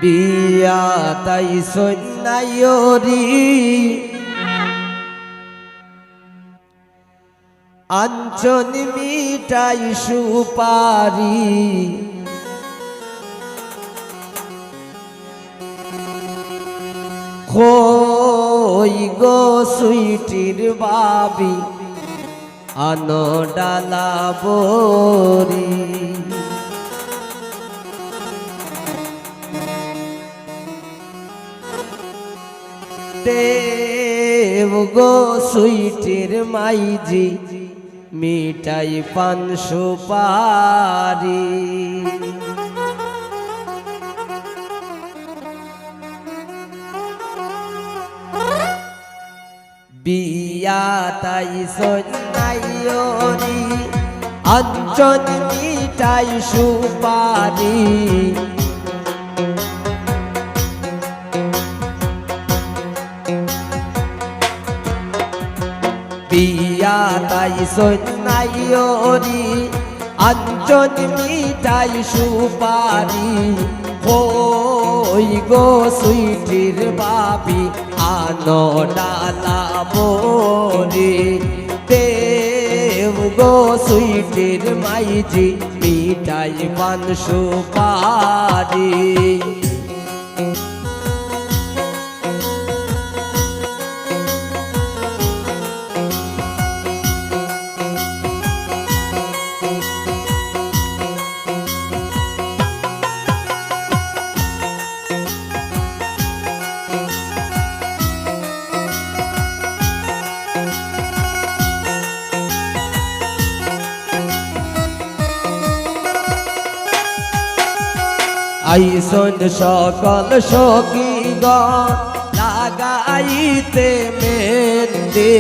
বিয়া তাই সন্ন্যায়রি আঞ্চন মিটাই সুপারি কই গো সুইটির বাবি আনো ডালা বরি দেব গো সুইটির মাইজি মিঠাই পান সুপারি বিয়া তাই সন্ন্যায়রি আঞ্চন মিঠাই সুপারি বিয়া তাই সন্ন্যায়রি আঞ্চন মিঠাই সুপারি কই গো সুইটির বাবি আনো ডালা বরি দেব গো সুইটির মাইজি মিঠাই পান সুপারি আইসন সকল সখীগণ লাগাইতে মেহেন্দি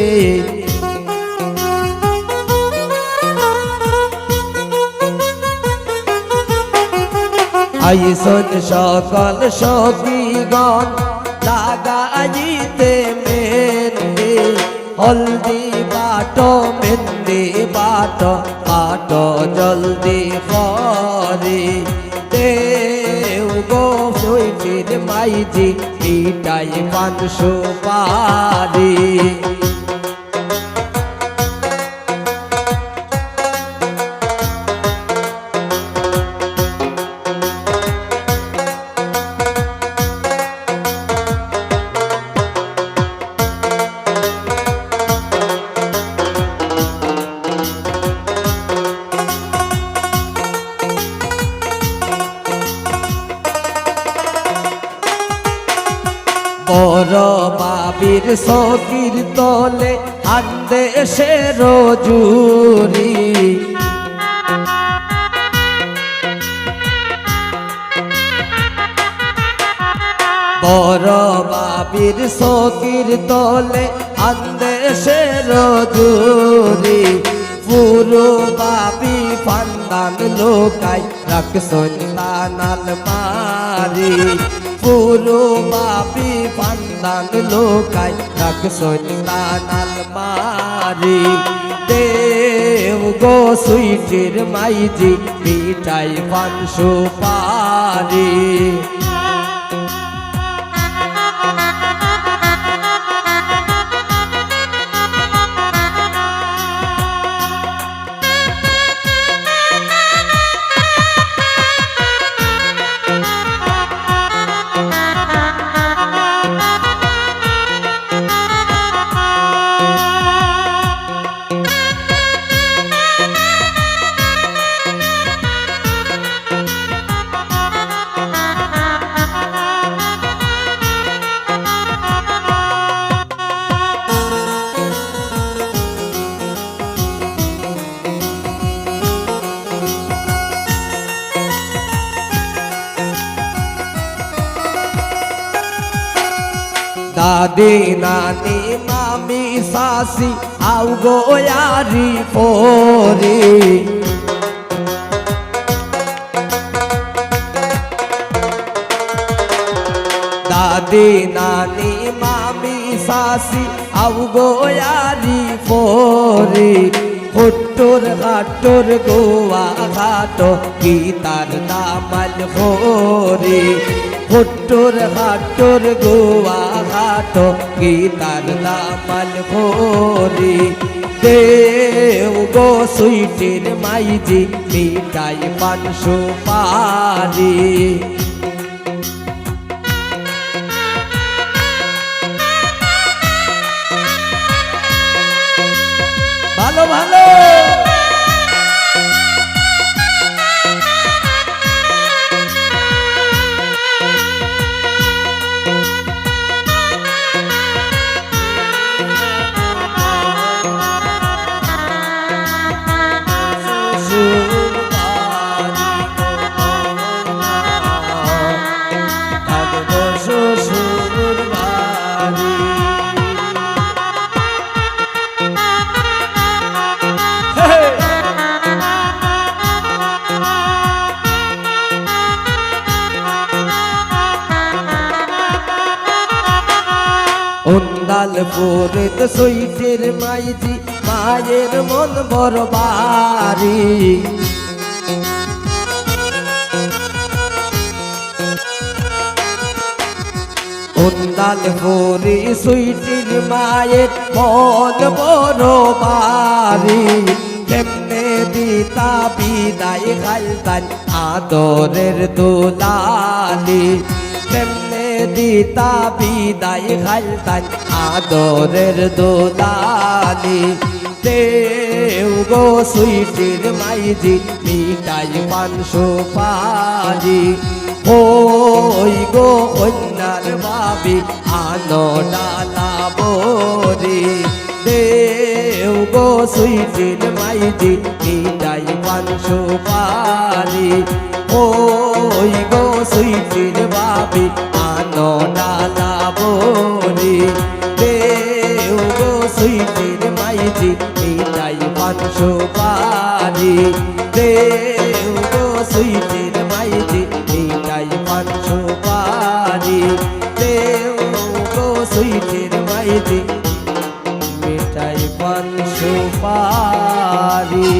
আইসন সকল সখীগণ লাগাইতে মেহেন্দি হলদি বাটো মেহেন্দি বাটো বাটো জলদি করে দেব গো সুইটির মাইজি মিঠাই পান সুপারি বড় বাবির সকির তলে আন্দে সে রজুরি বড় বাবির সকির তলে আন্দে সে রজুরি পুরো বাবি ফান্দান লোকাই রাখছন তানাল মারি পুরো বাপি ফান্দান লোকাই রাখছন তানাল মারি দেব গো সুইটির মাইজি মিঠাই পান সুপারি দাদি নানি মামি সাসি আউ গো ইয়ারি পরে দাদি নানি মামি সাসি আউ গো ইয়ারি পরে হুট্টুর ঘাট্টুর গোয়া ঘাটো কি তার দামাল ভোরে হুট্টুর হাট্টুর গোয়া হাট গীতার দামাল ভরি দেও গো সুইটির মাইজি মিঠাই পান সুপারি ভালো ভালো উন্দালপুরে তো সুইটের মাইজি মায়ের মন বড় বাড়ি উন্দালপুরে সুইটের মায়ের মন বড় বাড়ি কেমনে দিতা বিদায় খালতান আদরের দুলালি কেমনে দিতা বিদায় খালতান আদরের দোলালি দেও গো সুইটির মাইজি মিঠাই পান সুপারি ওই গো কন্যার বাবি আনো ডালা বরি দেও গো সুইটির মাইজি মিঠাই পান সুপারি ওই গো সুইটির বাবি আনো ডালা বরি দেও গো সুইটির মাইজি মিঠাই পান সুপারি দেও গো সুইটির মাইজি মিঠাই পান সুপারি দেও গো সুইটির মাইজি মিঠাই পান সুপারি